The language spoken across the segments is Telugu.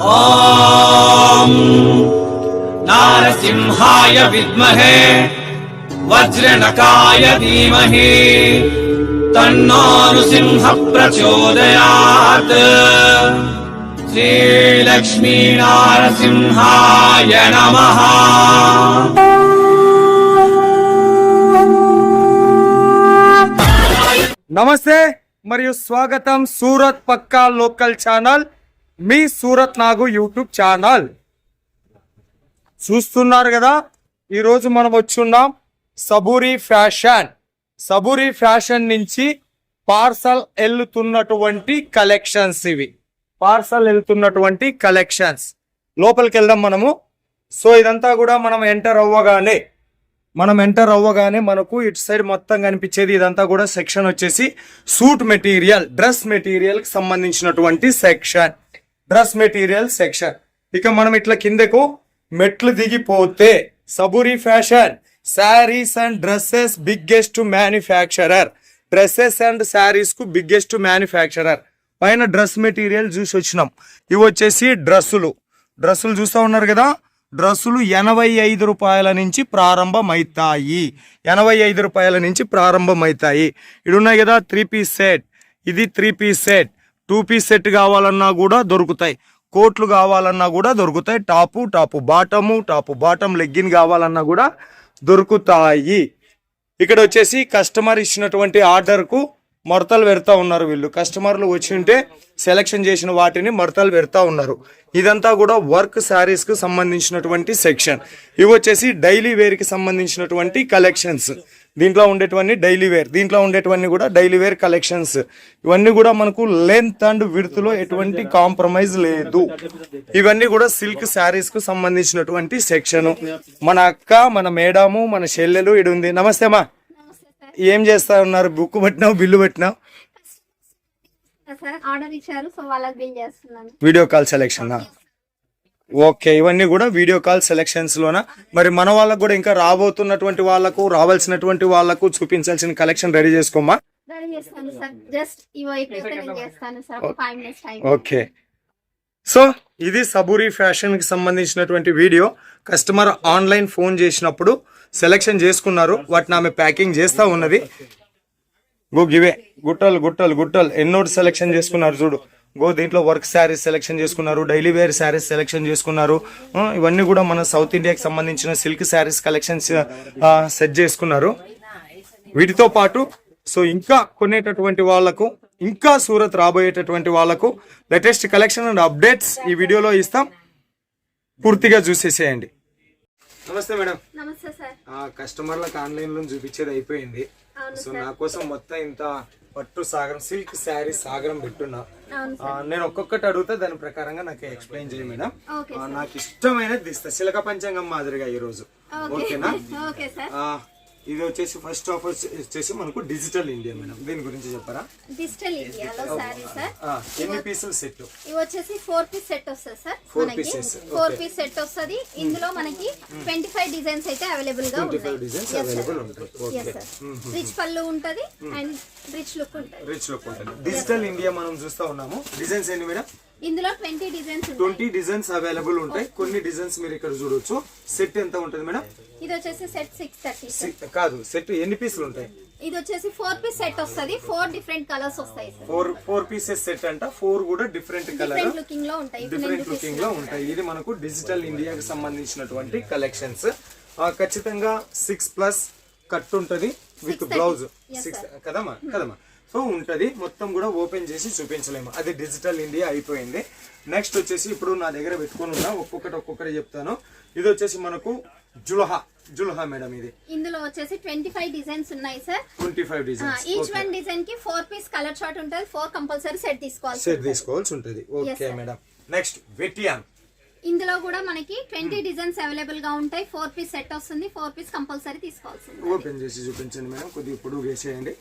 ఓం నారసింహాయ విద్మహే వజ్రనకాయ ధీమహి తన్నో నృసింహ ప్రచోదయాత్. శ్రీలక్ష్మీ నారసింహాయ నమః. నమస్తే మరియు స్వాగతం సూరత్ పక్కా లోకల్ ఛానల్, మీ సూరత్ నాగు యూట్యూబ్ ఛానల్ చూస్తున్నారు కదా. ఈరోజు మనం వచ్చున్నాం సబూరి ఫ్యాషన్. సబూరి ఫ్యాషన్ నుంచి పార్సల్ వెళ్తున్నటువంటి కలెక్షన్స్, ఇవి పార్సల్ వెళ్తున్నటువంటి కలెక్షన్స్. లోపలికి వెళ్దాం మనము. సో ఇదంతా కూడా మనం ఎంటర్ అవ్వగానే మనకు ఇటు సైడ్ మొత్తం కనిపించేది ఇదంతా కూడా సెక్షన్ వచ్చేసి సూట్ మెటీరియల్, డ్రెస్ మెటీరియల్ కి సంబంధించినటువంటి సెక్షన్, డ్రెస్ మెటీరియల్ సెక్షన్. ఇక మనం ఇట్లా కిందకు మెట్లు దిగిపోతే Saburi fashion saris and dresses biggest manufacturer, dresses and saris కు బిగ్గెస్ట్ మ్యానుఫ్యాక్చరర్. పైన డ్రెస్ మెటీరియల్ చూసి వచ్చినాం. ఇవి వచ్చేసి డ్రెస్సులు చూస్తూ ఉన్నారు కదా. డ్రెస్సులు 85 రూపాయల నుంచి ప్రారంభమవుతాయి. 85 రూపాయల నుంచి ప్రారంభమవుతాయి. ఇది ఉన్నాయి కదా 3 పీస్ సెట్. ఇది 3 పీస్ సెట్. 2 పీస్ సెట్ కావాలన్నా కూడా దొరుకుతాయి. కోట్లు కావాలన్నా కూడా దొరుకుతాయి. టాపు బాటము లెగ్గిన్ కావాలన్నా కూడా దొరుకుతాయి. ఇక్కడ వచ్చేసి కస్టమర్ ఇచ్చినటువంటి ఆర్డర్కు మడతలు పెడతా ఉన్నారు. వీళ్ళు కస్టమర్లు వచ్చి ఉంటే సెలెక్షన్ చేసిన వాటిని మడతలు పెడతా ఉన్నారు. ఇదంతా కూడా వర్క్ శారీస్ కు సంబంధించినటువంటి సెక్షన్. ఇవి వచ్చేసి డైలీ వేర్ కి సంబంధించినటువంటి కలెక్షన్స్. దీంట్లో ఉండేటువంటి డైలీ వేర్, దీంట్లో ఉండేటువంటి కూడా డైలీ వేర్ కలెక్షన్స్. ఇవన్నీ కూడా మనకు లెంత్ అండ్ విడ్త్ లో ఎటువంటి కాంప్రమైజ్ లేదు. ఇవన్నీ కూడా సిల్క్ శారీస్ కు సంబంధించినటువంటి సెక్షన్. మన అక్క, మన మేడము, మన చెల్లెలు ఇడు ఉంది. నమస్తే అమ్మా, ఏం చేస్తా ఉన్నారు? బుక్ పెట్టినావు, బిల్లు పెట్టినావు, వీడియో కాల్ సెలెక్షన్. ఓకే, ఇవన్నీ కూడా వీడియో కాల్ సెలెక్షన్స్ లోన. మరి మన వాళ్ళకు కూడా ఇంకా రాబోతున్నటువంటి వాళ్ళకు, రావాల్సినటువంటి వాళ్ళకు చూపించాల్సిన కలెక్షన్ రెడీ చేసుకోమా. ఓకే, సో ఇది సబూరి ఫ్యాషన్ కి సంబంధించినటువంటి వీడియో. కస్టమర్ ఆన్లైన్ ఫోన్ చేసినప్పుడు సెలెక్షన్ చేసుకున్నారు, వాటిని ఆమె ప్యాకింగ్ చేస్తా ఉన్నది. గివే గుట్టలు ఎన్నో సెలెక్షన్ చేసుకున్నారు చూడు. దీంట్లో వర్క్ శారీస్ సెలెక్షన్ చేసుకున్నారు, డైలీ వేర్ శారీస్ సెలెక్షన్ చేసుకున్నారు. ఇవన్నీ కూడా మన సౌత్ ఇండియాకి సంబంధించిన సిల్క్ శారీస్ కలెక్షన్స్ సెట్ చేసుకున్నారు. వీటితో పాటు సో ఇంకా కొనేటటువంటి వాళ్లకు, ఇంకా సూరత్ రాబోయేటటువంటి వాళ్లకు లేటెస్ట్ కలెక్షన్ అండ్ అప్డేట్స్ ఈ వీడియోలో ఇస్తాం. పూర్తిగా చూసేసేయండి. నమస్తే మేడం. నమస్తే సార్. కస్టమర్లకు ఆన్లైన్ లో చూపించేది అయిపోయింది. సో నా కోసం మొత్తం ఇంత పట్టు సాగరం సిల్క్ శారీ సాగరం పెట్టున్నా. నేను ఒక్కొక్కటి అడుగుతా, దాని ప్రకారంగా నాకు ఎక్స్ప్లెయిన్ చేయ మేడం. నాకు ఇష్టమైనది తీస్తా, చిలక పంచాంగం మాదిరిగా ఈ రోజు. ఓకేనా? ఇది వచ్చేసి ఫస్ట్ ఆఫ్ వచ్చేసి మనకు డిజిటల్ ఇండియా మేడం, దీని గురించి చెప్పరా? డిజిటల్ ఇండియాలో సారీ సార్. ఎన్ని పీసులు సెట్? ఇవి వచ్చేసి 4 పీస్ సెట్ వస్తుంది సార్. 4 పీస్ సెట్ వస్తుంది. ఇందులో మనకి 25 డిజైన్స్ అయితే అవైలబుల్ గా ఉంటాయి. రిచ్ పళ్ళు ఉంటది అండ్ రిచ్ లుక్ ఉంటది. డిజిటల్ ఇండియా మనం చూస్తా ఉన్నాము. డిజైన్స్ ఏంటి మేడం? ఇందులో 20 డిజైన్స్ 20 డిజైన్స్ అవైలబుల్ ఉంటాయి. కొన్ని డిజైన్స్ మీరు ఇక్కడ చూడొచ్చు. సెట్ ఎంత ఉంటుంది మేడం? ఇది వచ్చేసి సెట్ 630 కాదు, సెట్ ఎన్ని పీసులు ఉంటాయి? ఇది వచ్చేసి 4 పీస్ సెట్ వస్తది. 4 డిఫరెంట్ కలర్స్ వస్తాయి సార్. 4 పీసెస్ సెట్ అంట. 4 కూడా డిఫరెంట్ కలర్, డిఫరెంట్ లుకింగ్ లో ఉంటాయి. ఇది మనకు డిజిటల్ ఇండియాకి సంబంధించినటువంటి కలెక్షన్స్. ఖచ్చితంగా 6+ కట్ ఉంటది విత్ బ్లౌజ్. 6 కదమ్మా. సో ఉంటది. మొత్తం కూడా ఓపెన్ చేసి చూపించలేము, అది డిజిటల్ ఇండియా అయిపోయింది. నెక్స్ట్ వచ్చేసి ఇప్పుడు నా దగ్గర పెట్టుకొని ఉన్నా, ఒక్కొక్కటి చెప్తాను. ఇది వచ్చేసి మనకు జుల్హా మేడం. ఇది ఇందులో వచ్చేసి 25 డిజైన్స్ ఉన్నాయి sir. 25 designs. Each one design కి 4 పీస్ కలర్ చార్ట్ ఉంటుంది. 4 కంపల్సరీ సెట్ తీసుకోవాల్సి ఉంటుంది. Okay madam. నెక్స్ట్ వెటియాన్. ఇందులో కూడా మనకి 20 డిజైన్స్ అవైలబుల్ గా ఉంటాయి. 4 పీస్ సెట్ వస్తుంది. 4 పీస్ కంపల్సరీ తీసుకోవాల్సింది. ఓపెన్ చేసి చూపించండి మేడం, కొద్దిగా పొడుగు వేసేయండి.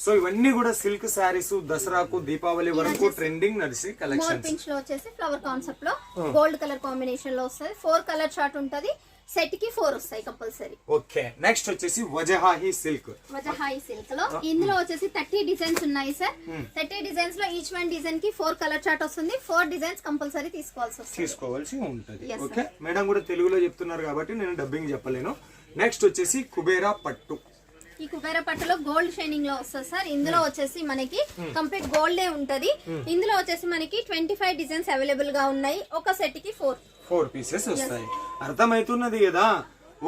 సో ఇవన్నీ కూడా సిల్క్ శారీస్, దసరాకు దీపావళి వరకు ట్రెండింగ్ నడిచి కలెక్షన్స్. పించ్ లో వచ్చేసి ఫ్లవర్ కాన్సెప్ట్ లో గోల్డ్ కలర్ కాంబినేషన్ లో వస్తుంది. 4 కలర్ చార్ట్ ఉంటది. సెట్ కి 4 వస్తాయి కంపల్సరీ. ఓకే, నెక్స్ట్ వచ్చేసి వజహాహి సిల్క్. వజహాయి సిల్క్ లో ఇందులో వచ్చేసి 30 డిజైన్స్ ఉన్నాయి సార్. 30 డిజైన్స్ లో ఈచ్ వన్ డిజైన్ కి 4 కలర్ చార్ట్ వస్తుంది. 4 డిజైన్స్ కంపల్సరీ తీసుకోవాల్సి ఉంటుంది. ఓకే మేడం కూడా తెలుగులో చెప్తున్నారు కాబట్టి నేను డబ్బింగ్ చెప్పలేను. నెక్స్ట్ వచ్చేసి కుబేరా పట్టు. ఈ కుబేరా పట్టులో గోల్డ్ షైనింగ్ లో వస్తుంది సార్. ఇందులో వచ్చేసి మనకి కంప్లీట్ గోల్డే ఉంటది. ఇందులో వచ్చేసి మనకి 25 డిజైన్స్ అవైలబుల్ గా ఉన్నాయి. ఒక సెట్ కి 4 పీసెస్ వస్తాయి. అర్థమవుతున్నది కదా.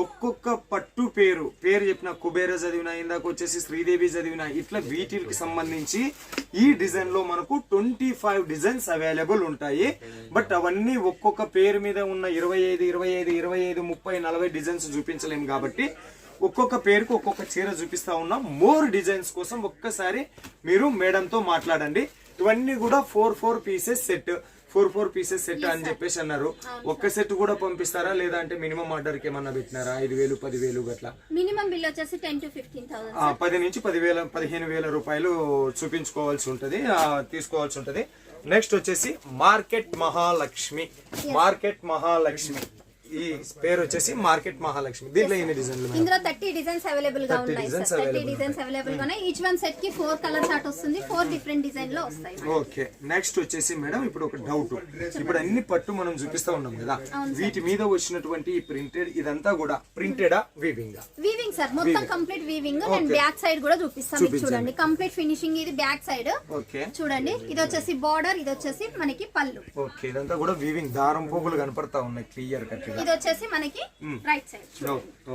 ఒక్కొక్క పట్టు పేరు చెప్పిన కుబేర చదివినా, ఇందాక వచ్చేసి శ్రీదేవి చదివినా, ఇట్లా వీటికి సంబంధించి ఈ డిజైన్ లో మనకు 25 డిజైన్స్ అవైలబుల్ ఉంటాయి. బట్ అవన్నీ ఒక్కొక్క పేరు మీద ఉన్న 25, 30, 40 డిజైన్స్ చూపించలేము కాబట్టి ఒక్కొక్క పేరుకు ఒక్కొక్క చీర చూపిస్తా ఉన్నాం. మోర్ డిజైన్స్ కోసం ఒక్కసారి మీరు మేడంతో మాట్లాడండి. ఇవన్నీ కూడా 4 పీసెస్ సెట్, 4 పీసెస్ సెట్ అని చెప్పేసి అన్నారు. ఒక్క సెట్ కూడా పంపిస్తారా లేదా అంటే మినిమం ఆర్డర్ కి ఏమన్నా పెట్టినారా? 5,000, 10,000 గట్లా మినిమం బిల్ వచ్చేసి 10 to 15,000. 10 నుంచి 15,000 రూపాయలు చూపించుకోవాల్సి ఉంటది, తీసుకోవాల్సి ఉంటది. నెక్స్ట్ వచ్చేసి మార్కెట్ మహాలక్ష్మి. ఈ పేరు వచ్చేసి మార్కెట్ మహాలక్ష్మి. దీంట్లో ఎన్ని డిజైన్లు? ఇందులో 30 డిజైన్స్ అవైలబుల్ గా ఉన్నాయి. 30 డిజైన్స్ అవైలబుల్ గా ఉన్నాయి. ఈచ్ వన్ సెట్ కి 4 కలర్ చార్ట్ వస్తుంది. 4 డిఫరెంట్ డిజైన్ లో వస్తాయి. ఓకే, నెక్స్ట్ వచ్చేసి మేడం ఇప్పుడు ఒక డౌట్. ఇప్పుడు అన్ని పట్టు మనం చూపిస్తా ఉన్నాం కదా, వీటి మీద వచ్చినటువంటి ప్రింటెడ్ ఇదంతా కూడా ప్రింటెడా వీవింగ్? వీవింగ్ సార్, మొత్తం కంప్లీట్ వీవింగ్. నేను బ్యాక్ సైడ్ కూడా చూపిస్తాను. చూడండి కంప్లీట్ ఫినిషింగ్. ఇది బ్యాక్ సైడ్. ఓకే చూడండి, ఇది వచ్చేసి బార్డర్, ఇది వచ్చేసి మనకి పళ్ళు. ఓకే, ఇదంతా కూడా వీవింగ్. దారం పోగులు కనపడతా ఉన్నాయి క్లియర్ కట్ గా. ఇది వచ్చేసి మనకి right side.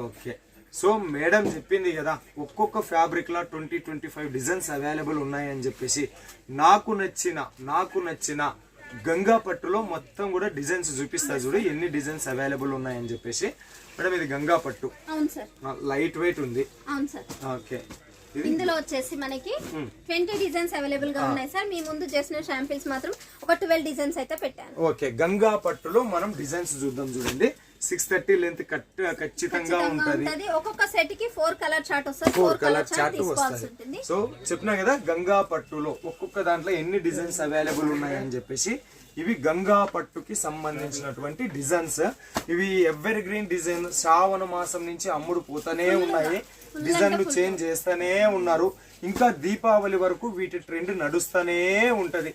Okay, so madam చెప్పింది కదా ఒక్కొక్క ఫ్యాబ్రిక్ లా 20-25 డిజైన్స్ అవైలబుల్ ఉన్నాయి అని చెప్పేసి. నాకు నచ్చిన గంగా పట్టులో మొత్తం కూడా డిజైన్స్ చూపిస్తా చూడు ఎన్ని డిజైన్స్ అవైలబుల్ ఉన్నాయని చెప్పేసి. మేడం ఇది గంగా పట్టు. అవును సార్, లైట్ వెయిట్ ఉంది. అవును సార్. ఓకే, ఇందులో వచ్చేసి మనకి 20 డిజైన్స్ అవైలబుల్ గా ఉన్నాయి సార్. మీ ముందు చేసిన శాంపిల్స్ మాత్రం ఒక 12 డిజైన్స్ అయితే పెట్టాను. ఓకే, గంగా పట్టులో మనం డిజైన్స్ చూద్దాం. చూడండి 630 లెంత్ ఖచ్చితంగా ఉంటది. ఒక్కొక్క సెట్ కి 4 కలర్ చార్ట్ వస్తుంది. 4 కలర్ చార్ట్ వస్తుంది. సో చెప్పినా కదా గంగా పట్టులో ఒక్కొక్క దాంట్లో ఎన్ని డిజైన్స్ అవైలబుల్ ఉన్నాయని చెప్పేసి. ఇవి గంగా పట్టుకి సంబంధించినటువంటి డిజైన్స్. ఇవి ఎవర్ గ్రీన్ డిజైన్. శ్రావణ మాసం నుంచి అమ్ముడు పోతానే ఉన్నాయి. డిజైన్లు చేంజ్ చేస్తూనే ఉన్నారు. ఇంకా దీపావళి వరకు వీటి ట్రెండ్ నడుస్తూనే ఉంటది.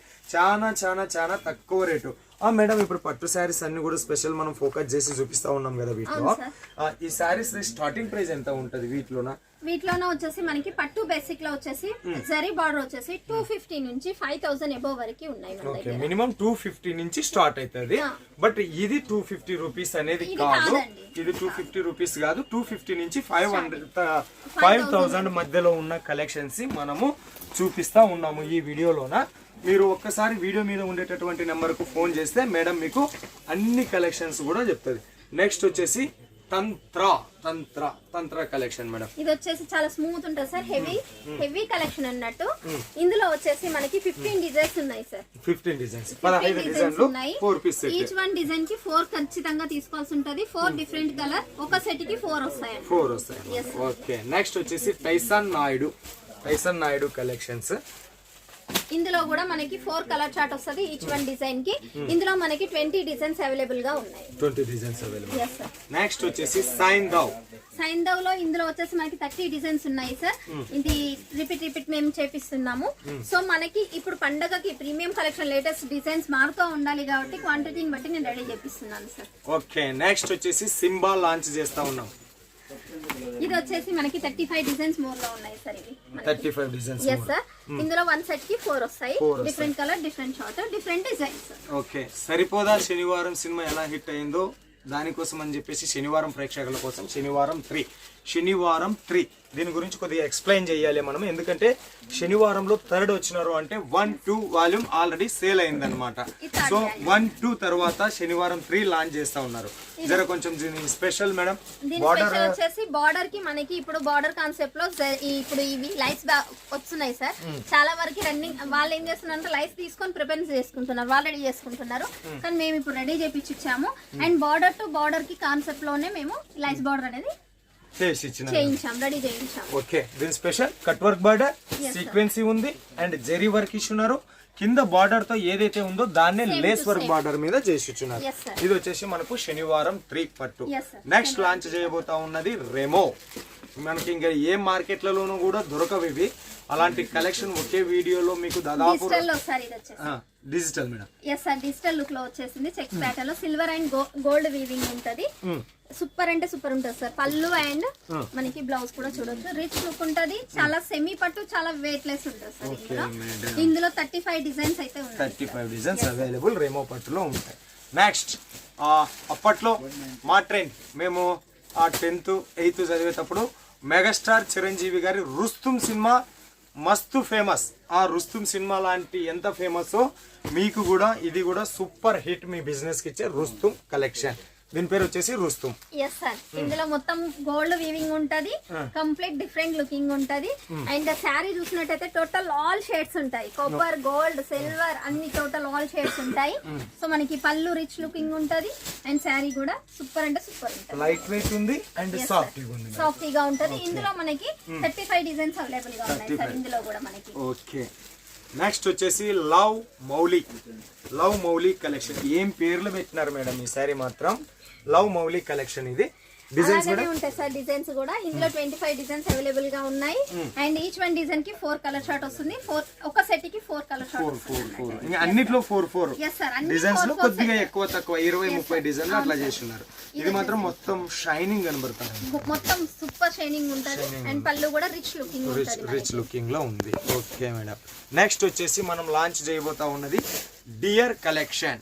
చాలా తక్కువ రేటు. మేడం ఇప్పుడు పట్టు శారీస్ అన్ని కూడా స్పెషల్ మనం ఫోకస్ చేసి చూపిస్తా ఉన్నాం కదా వీటిలో. ఈ శారీస్ స్టార్టింగ్ ప్రైస్ ఎంత ఉంటది వీటిలోనా? వచ్చేసి మనకి పట్టు బేసిక్ లో వచ్చేసి జరీ బార్డర్ వచ్చేసి 250 నుంచి 5,000 అబోవ్ వరకు ఉన్నాయి. ఓకే, మినిమం 250 నుంచి స్టార్ట్ అవుతుంది. బట్ ఇది 250 రూపీస్ అనేది కాదు. ఇది 250 రూపీస్ కాదు. 250 నుంచి 5,000 మధ్యలో ఉన్న కలెక్షన్స్ మనము చూపిస్తా ఉన్నాము ఈ వీడియోలోన. మీరు ఒక్కసారి వీడియో మీద ఉండేటటువంటి నెంబర్ కు ఫోన్ చేస్తే మేడం మీకు అన్ని కలెక్షన్స్ కూడా చెప్తుంది. నెక్స్ట్ వచ్చేసి తంత్ర కలెక్షన్ మేడం. ఇది వచ్చేసి చాలా స్మూత్ ఉంటుంది సార్. హెవీ కలెక్షన్ అన్నట్టు. ఇందులో వచ్చేసి మనకి 15 డిజైన్స్ ఉన్నాయి సార్. 15 డిజైన్స్ 15 డిజైన్లు 4 piece set. Each one design కి 4 ఖచ్చితంగా తీసుకోవాల్సి ఉంటది. 4 డిఫరెంట్ కలర్. ఒక సెట్ కి 4 వస్తాయి. ఓకే, నెక్స్ట్ వచ్చేసి టైసన్ నాయుడు కలెక్షన్స్. ఇందులో కూడా మనకి 4 కలర్ చార్ట్ వస్తుంది ఈచ్ వన్ డిజైన్ కి. ఇందులో మనకి 20 డిజైన్స్ అవైలబుల్ గా ఉన్నాయి. 20 డిజైన్స్ అవైలబుల్. నెక్స్ట్ వచ్చేసి సైందవ్ లో ఇందులో వచ్చేసి మనకి 30 డిజైన్స్ ఉన్నాయి సార్. ఇది రిపీట్ మేము చేపిస్తున్నాము. సో మనకి ఇప్పుడు పండగకి ప్రీమియం కలెక్షన్ లేటెస్ట్ డిజైన్స్ మారుతూ ఉండాలి కాబట్టి క్వాంటిటీని బట్టి నేను రెడీ చేపిస్తున్నాను సార్. ఓకే, నెక్స్ట్ వచ్చేసి సింబా లాంచ్ చేస్తా ఉన్నాం. ఇది వచ్చేసి మనకి 35 డిజైన్స్ మోర్ లో ఉన్నాయి సార్. ఇది 35 డిజైన్స్. yes sir. ఇందులో వన్ సెట్ కి 4 వస్తాయి. Different colour, different short, different designs. Okay, Saripodhaa Sanivaaram cinema ఎలా హిట్ అయిందో దానికోసం అని చెప్పేసి శనివారం ప్రేక్షకుల కోసం శనివారం 3 దీని గురించి కొద్దిగా ఎక్స్ప్లెయిన్ చేయాలి మనం. ఎందుకంటే శనివారంలో 3rd వచ్చినారు అంటే 1-2 వాల్యూమ్ ఆల్రెడీ సేల్ అయిందనమాట. సో 1-2 తర్వాత శనివారం 3 లాంచ్ చేస్తా ఉన్నారు. జర కొంచెం స్పెషల్ మేడం. బార్డర్ వచ్చేసి బార్డర్ కి మనకి ఇప్పుడు బార్డర్ కాన్సెప్ట్ లో ఇప్పుడు ఇవి లైట్స్ వస్తున్నాయి సార్. చాలా వరకు రన్నింగ్ వాళ్ళు ఏం చేస్తున్నారు, లైట్స్ తీసుకొని ప్రిపేర్ చేసుకుంటున్నారు, వాళ్ళు రెడీ చేసుకుంటున్నారు. కానీ మేము ఇప్పుడు రెడీ చేపించాము. అండ్ బార్డర్ టు బార్డర్ కి కాన్సెప్ట్ లోనే మేము లైట్స్ బార్డర్ అనేది ఓకే, దీని special cut work border sequence ఉంది అండ్ జెరీ వర్క్ ఇస్తున్నారు. కింద బార్డర్ తో ఏదైతే ఉందో దాన్నే Same lace to work same. Border మీద చేసి ఇచ్చున్నారు. Yes, sir. ఇది వచ్చేసి మనకు శనివారం 3 పట్టు. Yes, sir. నెక్స్ట్ లాంచ్ చేయబోతా ఉన్నది రెమో. మనకి ఇంకా ఏ మార్కెట్లలోనూ కూడా దొరకవు ఇవి. అలాంటి కలెక్షన్ ఒకే వీడియోలో మీకు దాదాపు డిజిటల్ లో సార్ ఇది వచ్చేసి digital madam. Yes sir digital look లో వచ్చేసింది. చెక్స్ ప్యాటర్న్ లో సిల్వర్ అండ్ గోల్డ్ వీవింగ్ ఉంటది. సూపర్ అంటే సూపర్ ఉంటుంది సార్. పళ్ళు అండ్ మనకి బ్లౌజ్ కూడా చూడొచ్చు. రిచ్ లుక్ ఉంటది. చాలా సెమీ పట్టు, చాలా వెయిట్ లెస్ ఉంటుంది సార్. ఇందులో 35 డిజైన్స్ అయితే ఉన్నాయి. 35 డిజైన్స్ అవైలబుల్ రెమో పట్టులో ఉంటాయి. నెక్స్ట్ అప్పట్లో మా ట్రెండ్ మేము 10th 8th చదివేటప్పుడు మెగాస్టార్ చిరంజీవి గారి రుస్తుం సినిమా మస్తు ఫేమస్. ఆ రుస్తుం సినిమా లాంటి ఎంత ఫేమస్ మీకు కూడా ఇది కూడా సూపర్ హిట్ మీ బిజినెస్ కి ఇచ్చే రుస్తుం కలెక్షన్. దీని పేరు వచ్చేసి రుస్తుం. Yes sir. ఇందులో మొత్తం గోల్డ్ వీవింగ్ ఉంటది. కంప్లీట్ డిఫరెంట్ లుకింగ్ ఉంటది. అండ్ శారీ చూసినట్టయితే టోటల్ ఆల్ షేడ్స్ ఉంటాయి. కాపర్, గోల్డ్, సిల్వర్ అన్ని టోటల్ ఆల్ షేడ్స్ ఉంటాయి. సో మనకి పళ్ళు రిచ్ లుకింగ్ ఉంటది. అండ్ శారీ కూడా సూపర్ అంటే సూపర్ ఉంటుంది. లైట్ వెయిట్ ఉంది అండ్ సాఫ్ట్ ఉంది. సాఫ్టీగా ఉంటది. ఇందులో మనకి 35 డిజైన్స్ అవైలబుల్ గా ఉన్నాయి సార్. ఇందులో కూడా మనకి ఓకే. నెక్స్ట్ వచ్చేసి లవ్ మౌలి కలెక్షన్. ఏం పేర్లు పెట్టినారు మేడం ఈ సారీ మాత్రం. Love Mouli collection. ఇది డిజైన్స్ అలాగే ఉంటాయి సార్. డిజైన్స్ కూడా ఇందులో 25 డిజైన్స్ అవైలబుల్ గా ఉన్నాయి. అండ్ ఈచ్ వన్ డిజైన్ కి 4 కలర్ షార్ట్ వస్తుంది. ఒక సెట్ కి 4 కలర్ షార్ట్ వస్తుంది. అన్నిట్లో 4 Yes, sir. అన్ని డిజైన్స్ లో 4 కొద్దిగా ఎక్కువ తక్కువ 20-30 డిజైన్లు అట్లా చేస్తున్నారు. ఇది మాత్రం మొత్తం షైనింగ్ కనబడుతుంది. మొత్తం సూపర్ షైనింగ్ ఉంటది. అండ్ పళ్ళు కూడా రిచ్ లుకింగ్ ఉంటది. రిచ్ లుకింగ్ లో ఉంది. Okay madam. నెక్స్ట్ వచ్చేసి మనం లాంచ్ చేయబోతా ఉన్నది డియర్ కలెక్షన్.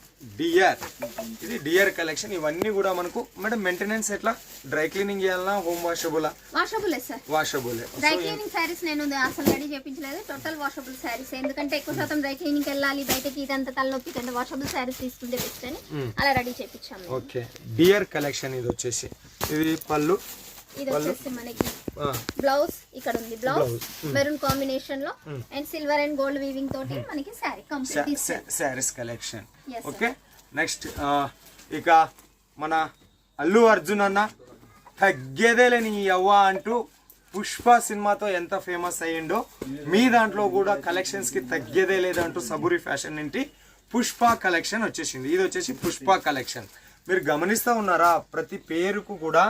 ఇది డియర్ కలెక్షన్. ఇవన్నీ కూడా మనకు మేడం మెయింటెనెన్స్ ఎట్లా? డ్రై క్లీనింగ్ చేయాలా, హోమ్ వాషబులా? Washable sir. Washable. Dry cleaning saris నేను అసలు రెడీ చేయించలేదు. Total washable saris. ఎందుకంటే ఎక్కువ శాతం డ్రై క్లీనింగ్ వెళ్ళాలి బయటకి, ఇదంతా తలనొప్పి కంటే వాషబుల్ సారీస్ తీసుకుంటే బెస్ట్ అని అలా రెడీ చేయించాము. ఓకే. Dear collection. ఇది వచ్చేసి ఇది పళ్ళు. ఇది వచ్చేసి మనకి బ్లౌజ్ ఇక్కడ ఉంది. బ్లౌజ్ మెరూన్ కాంబినేషన్ లో and silver and gold weaving తోటి మనకి sorry complete saris collection. Okay. Next ఇక మన అల్లు అర్జున్ అన్న తగ్గేదేలేని అవ్వ అంటూ పుష్ప సినిమాతో ఎంత ఫేమస్ అయ్యిండో మీ దాంట్లో కూడా కలెక్షన్స్ కి తగ్గేదే లేదంటూ సబూరి ఫ్యాషన్ నుండి పుష్ప కలెక్షన్ వచ్చేసింది. ఇది వచ్చేసి పుష్ప కలెక్షన్. మీరు గమనిస్తా ఉన్నారా? ప్రతి పేరుకు కూడా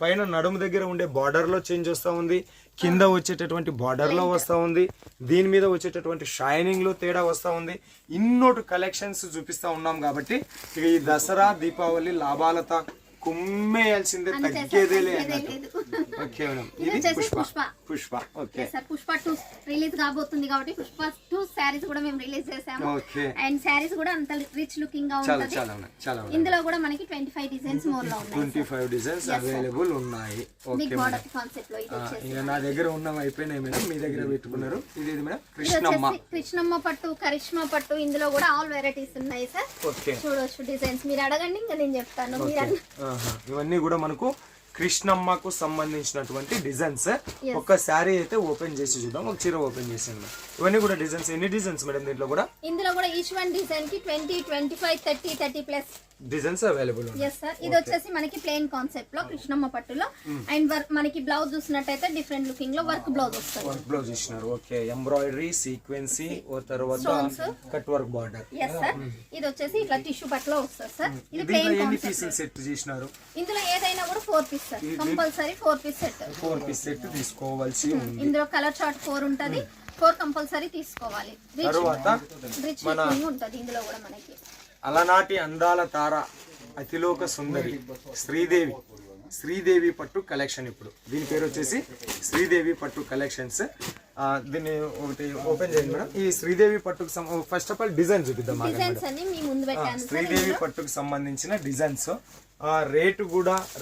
పైన నడుము దగ్గర ఉండే బార్డర్ లో చేంజ్ వస్తూ ఉంది. కింద వచ్చేటటువంటి బార్డర్ లో వస్తూ ఉంది. దీని మీద వచ్చేటటువంటి షైనింగ్ లో తేడా వస్తూ ఉంది. ఇన్నోటి కలెక్షన్స్ చూపిస్తా ఉన్నాం కాబట్టి ఇక ఈ దసరా దీపావళి లాభాలతో కుమ్మేయాల్సిందే, తగ్గేదేలే అన్నట్టు. Okay madam. ఇది Pushpa. Okay sir. Pushpa 2 release కాబోతుంది కాబట్టి పుష్ప 2 సారీస్ కూడా మేము రిలీజ్ చేసాము. అండ్ సారీస్ కూడా అంత రిచ్ లుకింగ్ గా ఉంటుంది. ఇందులో కూడా మనకి 25 డిజైన్స్ మోర్ లో ఉన్నాయి. 25 డిజైన్స్ అవైలబుల్ ఉన్నాయి. Okay madam. కాన్సెప్ట్ లో ఇది వచ్చేసి ఇక నా దగ్గర ఉన్నవి అయిపోయినాయి మేడం. మీ దగ్గర పెట్టుకున్నారు. ఇది మేడం కృష్ణమ్మ పట్టు, కరిష్మా పట్టు. ఇందులో కూడా ఆల్ వెరైటీస్ ఉన్నాయి సార్. చూడొచ్చు డిజైన్స్. మీరు అడగండి ఇంకా నేను చెప్తాను. ఇవన్నీ కూడా మనకు కృష్ణమ్మకు సంబంధించినటువంటి డిజైన్స్. ఒక శారీ అయితే ఓపెన్ చేసి చూద్దాం. ఒక చీర ఓపెన్ చేసాను. ఇవన్నీ కూడా డిజైన్స్. ఎన్ని డిజైన్స్ మేడం దీంట్లో కూడా? ఇందులో కూడా ఈచ్ వన్ డిజైన్ కి 20, 25, 30 plus designs available. Yes sir. ఇది వచ్చేసి మనకి ప్లెయిన్ కాన్సెప్ట్ లో కృష్ణమ్మ పట్టులో అండ్ మనకి బ్లౌజ్ చూసినట్టయితే డిఫరెంట్ లుకింగ్ లో వర్క్ బ్లౌజ్ వస్తుంది. వర్క్ బ్లౌజ్ ఇచ్చినారు. ఓకే. ఎంబ్రాయిడరీ, సీక్వెన్సీ, తర్వాత cut work border. Yes sir. ఇది వచ్చేసి ఇట్లా టిష్యూ పట్టులో వస్తుంది సార్. ఇది ప్లెయిన్ ఎన్ని పీసెస్ సెట్ చేసినారు? ఇందులో ఏదైనా కూడా 4 piece sir. Compulsory 4 piece set. 4 piece set తీసుకోవాల్సి ఉంది. ఇందులో కలర్ చార్ట్ 4 ఉంటది. 4 కంపల్సరీ తీసుకోవాలి. తర్వాత రిచ్ లుకింగ్ ఉంటది ఇందులో కూడా మనకి. అలనాటి అందాల తార, అతిలోక సుందరి శ్రీదేవి పట్టు కలెక్షన్. ఇప్పుడు దీని పేరు వచ్చేసి శ్రీదేవి పట్టు కలెక్షన్స్. దీన్ని ఒకటి ఓపెన్ చేయండి మేడం. ఈ శ్రీదేవి పట్టుకు ఫస్ట్ ఆఫ్ ఆల్ డిజైన్ చూపిద్దాం. శ్రీదేవి పట్టుకు సంబంధించిన డిజైన్స్.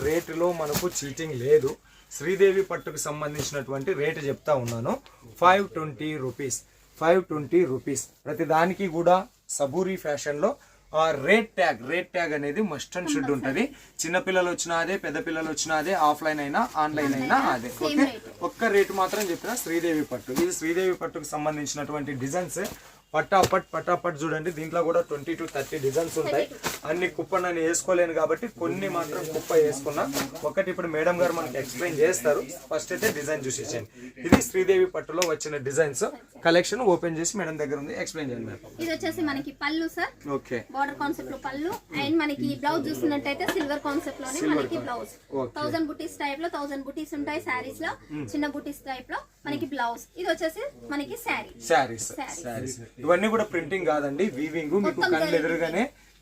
రేటులో మనకు చీటింగ్ లేదు. శ్రీదేవి పట్టుకు సంబంధించినటువంటి రేటు చెప్తా ఉన్నాను. 520 రూపీస్. ప్రతి దానికి కూడా సబూరి ఫ్యాషన్ లో రేట్ ట్యాగ్ అనేది మస్ట్ అండ్ షుడ్ ఉంటది. చిన్నపిల్లలు వచ్చినా అదే, పెద్ద పిల్లలు వచ్చినా అదే, ఆఫ్లైన్ అయినా ఆన్లైన్ అయినా అదే. ఓకే. ఒక్క రేటు మాత్రం చెప్పిన శ్రీదేవి పట్టు. ఇది శ్రీదేవి పట్టుకు సంబంధించినటువంటి డిజైన్స్. పటాపట్ చూడండి. దీంట్లో కూడా 20 to 30 డిజైన్స్ ఉంటాయి. అన్ని కుప్ప నేను వేసుకోలేను కాబట్టి కొన్ని మాత్రం కుప్ప వేసుకున్నా. ఒకటి ఇప్పుడు మేడం గారు మనకి ఎక్స్ప్లెయిన్ చేస్తారు. ఫస్ట్ అయితే డిజైన్ చూసేసాను. ఇది శ్రీదేవి పట్టులో వచ్చిన డిజైన్స్ కలెక్షన్ ఓపెన్ చేసి మేడం దగ్గర ఉంది. ఎక్స్ప్లెయిన్ చేయండి మేడం. ఇది వచ్చేసి మనకి పళ్ళు సార్. ఓకే. బార్డర్ కాన్సెప్ట్ లో పళ్ళు అండ్ మనకి బ్లౌజ్ చూస్తున్నట్టయితే సిల్వర్ కాన్సెప్ట్ లోనే మనకి బ్లౌజ్ 1000 బుటీస్ టైప్ లో 1000 బుటీస్ ఉంటాయి సారీస్ లో. చిన్న బుటీస్ టైప్ లో మనకి బ్లౌజ్. ఇది వచ్చేసి మనకి శారీస్. ఇవన్నీ కూడా ప్రింటింగ్ కాదండి, వీవింగ్. మీకు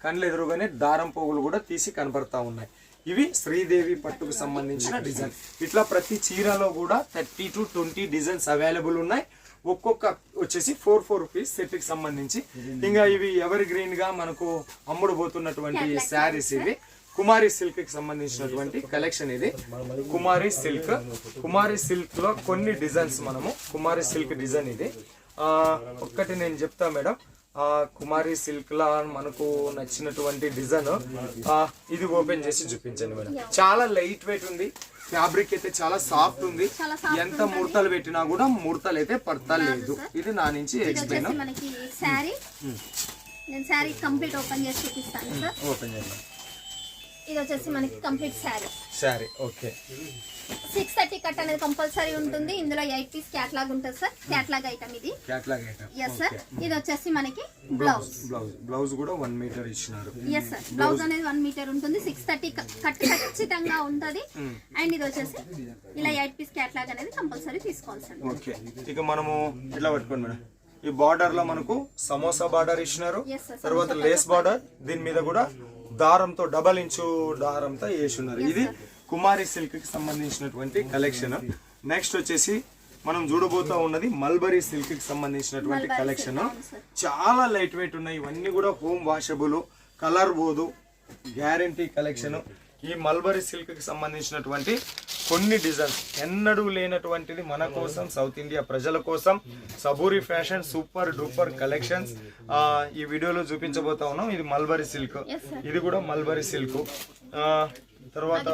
కళ్ళు ఎదురుగానే దారం పోగులు కూడా తీసి కనపడతా ఉన్నాయి. ఇవి శ్రీదేవి పట్టుకు సంబంధించిన డిజైన్. ఇట్లా ప్రతి చీరలో కూడా 30 to 20 డిజైన్స్ అవైలబుల్ ఉన్నాయి. ఒక్కొక్క వచ్చేసి 4 రూపీస్ సెట్ కి సంబంధించి. ఇంకా ఇవి ఎవర్ గ్రీన్ గా మనకు అమ్ముడు పోతున్నటువంటి శారీస్. ఇవి కుమారి సిల్క్ కి సంబంధించినటువంటి కలెక్షన్. ఇది కుమారి సిల్క్ లో కొన్ని డిజైన్స్ మనము కుమారి సిల్క్ డిజైన్. ఇది ఒక్కటి నేను చెప్తా మేడం. కుమారి సిల్క్ లా మనకు నచ్చినటువంటి డిజైన్ ఇది ఓపెన్ చేసి చూపించండి మేడం. చాలా లైట్ వెయిట్ ఉంది. ఫ్యాబ్రిక్ అయితే చాలా సాఫ్ట్ ఉంది. ఎంత ముడతలు పెట్టినా కూడా ముడతలు అయితే పడతా లేదు. ఇది నా నుంచి ఎక్స్ప్లెయిన్. శారీ కంప్లీట్ ఓపెన్ చేసి చూపిస్తాను సార్. ఓపెన్ చేయండి. ఇది వచ్చేసి మనకి కంప్లీట్ శారీ. ఓకే. 630 కట్ అనేది కంపల్సరీ ఉంటుంది. ఇందులో 8 పీస్ క్యాట్లాగ్ ఉంటుంది సార్. క్యాట్లాగ్ ఐటమ్ ఇది. Yes sir. ఇది వచ్చేసి మనకి బ్లౌజ్ కూడా 1 మీటర్ ఇచ్చినారు. Yes sir. బ్లౌజ్ అనేది 1 మీటర్ ఉంటుంది. 630 కట్ ఖచ్చితంగా ఉంటది. అండ్ ఇది వచ్చేసి ఇలా 8 పీస్ క్యాట్లాగ్ అనేది కంపల్సరీ తీసుకోవాలి సార్. ఓకే. ఇక మనము ఇట్లా పట్టుకోండి మేడం. ఈ బార్డర్ లో మనకు సమోసా బార్డర్ ఇచ్చినారు. తర్వాత లేస్ బార్డర్. దీని మీద కూడా దారంతో డబల్ ఇంచు దారంతో వేసున్నారు. ఇది కుమారి సిల్క్ కి సంబంధించినటువంటి కలెక్షన్. నెక్స్ట్ వచ్చేసి మనం చూడబోతా ఉన్నది మల్బరీ సిల్క్ కి సంబంధించినటువంటి కలెక్షన్. చాలా లైట్ వెయిట్ ఉన్నాయి. ఇవన్నీ కూడా హోమ్ వాషబుల్, కలర్ పోదు, గ్యారంటీ కలెక్షన్. ఈ మల్బరీ సిల్క్ కి సంబంధించినటువంటి కొన్ని డిజైన్స్ ఎన్నడూ లేనటువంటిది మన కోసం, సౌత్ ఇండియా ప్రజల కోసం. సబూరి ఫ్యాషన్ సూపర్ డూపర్ కలెక్షన్స్ ఈ వీడియోలో చూపించబోతా ఉన్నాం. ఇది మల్బరీ సిల్క్. ఇది కూడా మల్బరీ సిల్క్. తర్వాత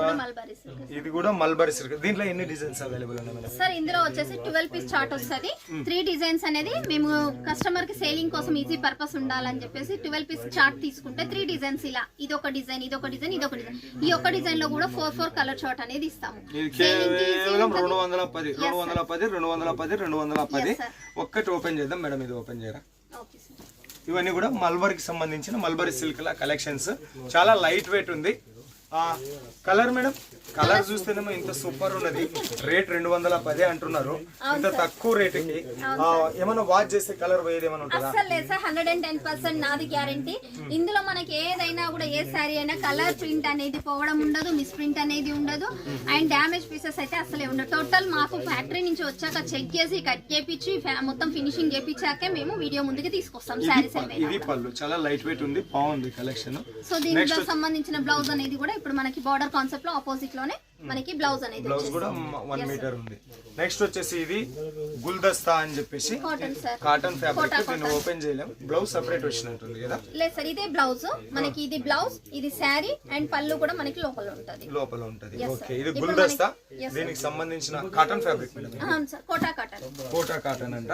ఇది కూడా మల్బరీ సిల్క్. దీంట్లో ఎన్ని డిజైన్స్ అవైలబుల్ ఉన్నాయి సార్? ఇందులో వచ్చేసి 12 పీస్ చార్ట్ వస్తుంది. 3 డిజైన్స్ అనేది మేము కస్టమర్ కి సేలింగ్ కోసం ఈజీ పర్పస్ ఉండాలని చెప్పేసి 12 పీస్ చార్ట్ తీసుకుంటే 3 డిజైన్స్ ఇలా ఇదొక డిజైన్, ఇదొక డిజైన్, ఇదొక డిజైన్. ఈ ఒక్క డిజైన్ లో కూడా 4 కలర్ చార్ట్ అనేది ఇస్తాము. కేవలం 210. ఒక్కటి ఓపెన్ చేద్దాం మేడం. ఇది ఓపెన్ చేయరా? ఇవన్నీ కూడా మల్బరీకి సంబంధించిన మల్బరీ సిల్క్ లా కలెక్షన్స్. చాలా లైట్ వెయిట్ ఉంది. కలర్ మేడం, కలర్ చూస్తేనేమో ఇంత సూపర్ ఉన్నది. రేట్ 210 అంటున్నారు. ఇంత తక్కువ రేటుకి ఏమైనా వాచ్ చేస్తే కలర్ పోయేది ఏమైనా ఉంటుందా? అసలు లేదు సార్. 110% నాది గ్యారంటీ. ఇందులో మనకి ఏదైనా కూడా ఏ శారీ అయినా కలర్ ప్రింట్ అనేది పోవడం ఉండదు, మిస్ ప్రింట్ అనేది ఉండదు. అండ్ డ్యామేజ్ పీసెస్ అయితే అసలే ఉండదు. టోటల్ మాకు ఫ్యాక్టరీ నుంచి వచ్చాక చెక్ చేసి కట్ చేపించి మొత్తం ఫినిషింగ్ చేపించాకే మేము వీడియో ముందుకి తీసుకొస్తాం శారీస్. ఇది పళ్ళు చాలా లైట్ వెయిట్ ఉంది. బాగుంది కలెక్షన్. సో దీనికి సంబంధించిన బ్లౌజ్ అనేది కూడా ఇప్పుడు మనకి బార్డర్ కాన్సెప్ట్ లో ఆపోజిట్ లోనే మనకి బ్లౌజ్ అనేది బ్లౌజ్ కూడా 1 మీటర్ ఉంది. నెక్స్ట్ వచ్చేసి ఇది గుల్దస్తా అని చెప్పేసి కాటన్ ఫ్యాబ్రిక్. దీన్ని ఓపెన్ చేయలేం. బ్లౌజ్ సెపరేట్ వచ్చినట్టుంది కదా? లేదు సార్. ఇదే బ్లౌజ్ మనకి. ఇది బ్లౌజ్, ఇది శారీ అండ్ పళ్ళు కూడా మనకి లోపల ఉంటది. ఓకే. ఇది గుల్దస్తా. దీనికి సంబంధించిన కాటన్ ఫ్యాబ్రిక్. అవును సార్. కోటా కాటన్ అంట.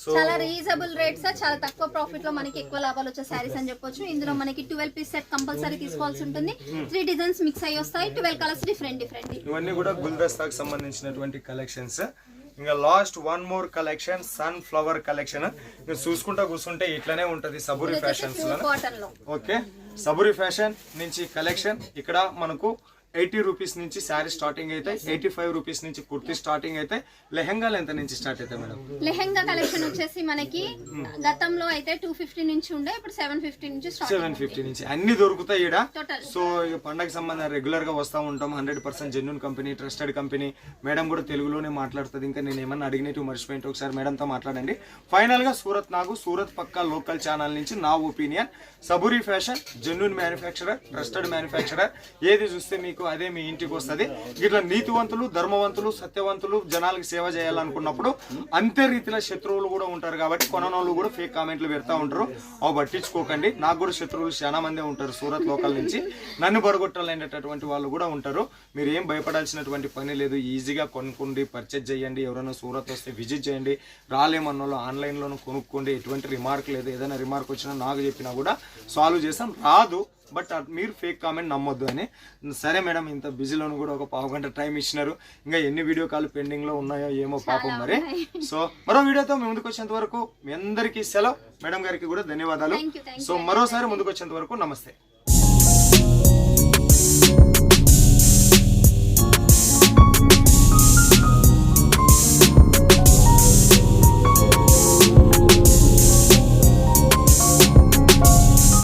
చాలా రీజనబుల్ రేట్ సార్. చాలా తక్కువ ప్రాఫిట్ లో మనకి ఎక్కువ లాభాలు వచ్చే శారీస్ అని చెప్పొచ్చు. ఇందులో మనకి 12 పీస్ సెట్ కంపల్సరీ తీసుకోవాల్సి ఉంటుంది. 3 డిజైన్స్ మిక్స్ అయ్యి వస్తాయి. 12 కలర్స్ డిఫరెంట్. ఇవన్నీ కూడా గుల్దస్తాకి సంబంధించినటువంటి కలెక్షన్స్. ఇంకా last 1 more collection, sunflower collection. మీరు చూసుకుంటా కూర్చుంటే ఇట్లానే ఉంటది సబూరి ఫ్యాషన్స్ లో. ఓకే. సబూరి ఫ్యాషన్ నుంచి కలెక్షన్. ఇక్కడ మనకు 80 రూపీస్ నుంచి శారీ స్టార్టింగ్ అయితే, 85 రూపీస్ నుంచి కుర్తీ స్టార్టింగ్ అయితే. లెహంగాలు ఎంత నుంచి స్టార్ట్ అయితే మేడం? లెహంగా కలెక్షన్ వచ్చేసి మనకి గతంలో అయితే 250 నుంచి ఉండే, ఇప్పుడు 750 నుంచి 750 నుంచి అన్ని దొరుకుతాయి ఇక్కడ. సో పండగ సంబంధం రెగ్యులర్ గా వస్తూ ఉంటాం. 100% genuine company, trusted company. Madam కూడా తెలుగులోనే మాట్లాడుతుంది. ఇంకా నేను ఏమన్నా అడిగినట్టు మర్చిపోయింటే ఒకసారి మేడంతో మాట్లాడండి. ఫైనల్ గా సూరత్ పక్కా లోకల్ ఛానల్ నుంచి నా opinion, Saburi fashion genuine manufacturer, trusted manufacturer. ఏది చూస్తే మీకు మీకు అదే మీ ఇంటికి వస్తుంది. ఇట్లా నీతివంతులు, ధర్మవంతులు, సత్యవంతులు, జనాలకు సేవ చేయాలనుకున్నప్పుడు అంతే రీతిలో శత్రువులు కూడా ఉంటారు. కాబట్టి కొననోళ్ళు కూడా ఫేక్ కామెంట్లు పెడతా ఉంటారు. అవి పట్టించుకోకండి. నాకు కూడా శత్రువులు చాలా మందే ఉంటారు సూరత్ లోకల్ నుంచి. నన్ను బడగొట్టాలనేటటువంటి వాళ్ళు కూడా ఉంటారు. మీరు ఏం భయపడాల్సినటువంటి పని లేదు. ఈజీగా కొనుక్కోండి, పర్చేజ్ చేయండి. ఎవరైనా సూరత్ వస్తే విజిట్ చేయండి. రాలేమన్నోళ్ళు ఆన్లైన్లోనూ కొనుక్కోండి. ఎటువంటి రిమార్క్ లేదు. ఏదైనా రిమార్క్ వచ్చినా నాకు చెప్పినా కూడా సాల్వ్ చేస్తాం. రాదు బట్ మీరు ఫేక్ కామెంట్ నమ్మొద్దు అని. సరే మేడం, ఇంత బిజీలోను కూడా ఒక పావు గంట టైం ఇచ్చినారు. ఇంకా ఎన్ని వీడియో కాల్ పెండింగ్ లో ఉన్నాయో ఏమో పాపం మరి. సో మరో వీడియోతో మీ ముందుకు వచ్చేంత వరకు మీ అందరికీ సెలవు. మేడం గారికి కూడా ధన్యవాదాలు. సో మరోసారి ముందుకు వచ్చేంత వరకు నమస్తే.